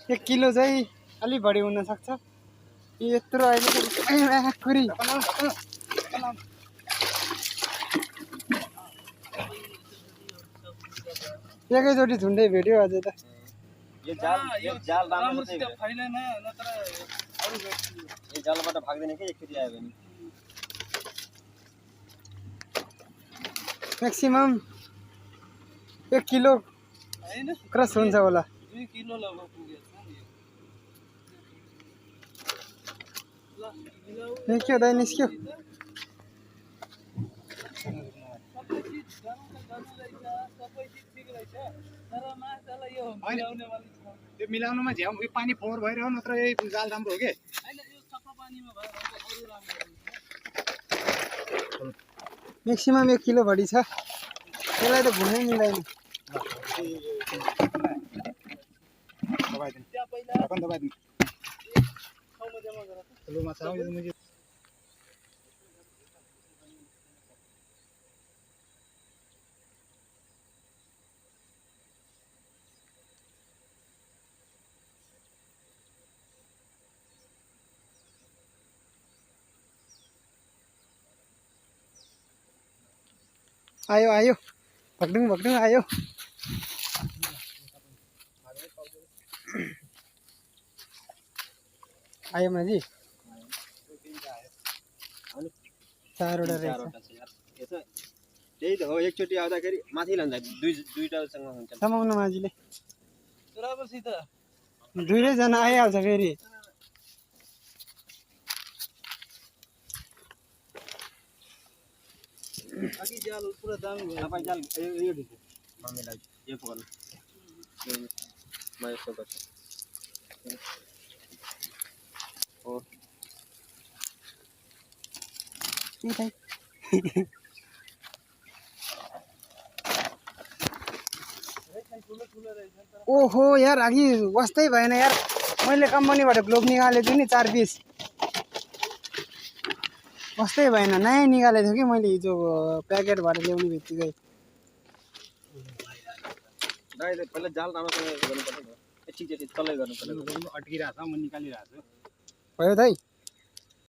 1 kilo चाहिँ अलि बढी हुन सक्छ। यत्रो अहिले खुरी एकैचोटि झुन्डै भेट्यो अझै त। यो जाल राम्रो चाहिँ फैलेन नत्र अरु यो जालबाट भाग्दैन के एकचोटि आयो भने म्याक्सिमम 1 किलो हैन क्रस हुन्छ होला। 2 किलो लगभग पुगेछ नि यो। निस्क्यो दाइ निस्क्यो। त्यो मिलाउनुमा झ्याउ पानी फोहोर भइरह्यो नत्र यही जाल राम्रो हो के हैन यो सफा पानीमा भएर अरु राम्रो हुन्छ। म्याक्सिमम 1 किलो बढी छ। त्यसलाई त घुम्नै मिल्दैन। दबाइदिनु त्यहाँ पहिला ढक्कन दबाइदिनु ठाउँमा जम्मा गर ठुलो माछा हो यो मुझे आयो आयो भक्डुङ भक्डुङ आयो। आयो माझी 4वटा रहेछ। त्यही त हो एकचोटि आउँदाखेरि माथि लान्छ दुईटासँग हुन्छ समाउन माझीले बराबरसी त 2 जना आइहाल्छ फेरि। अघि जाल पुरा दामी भयो तपाईँ जाल यो ढिक्यो मम्मीलाई यो पकड्नु म यसो गर्छु हो ओहो यार अघि वास्तै भएन यार। मैले कम्पनीबाट ग्लोभ निकालेको थिएँ नि 4 पिस वास्तै भएन। नयाँ निकालेको थिएँ कि मैले हिजो प्याकेटबाट ल्याउने बित्तिकै। दाइ पहिला जाल राम्रोसँग गर्नुपर्छ नि ठिक छ चल्दै गर्नु पर्छ अड्किरहेको छ म निकालिरहेको छु भयो दाइ।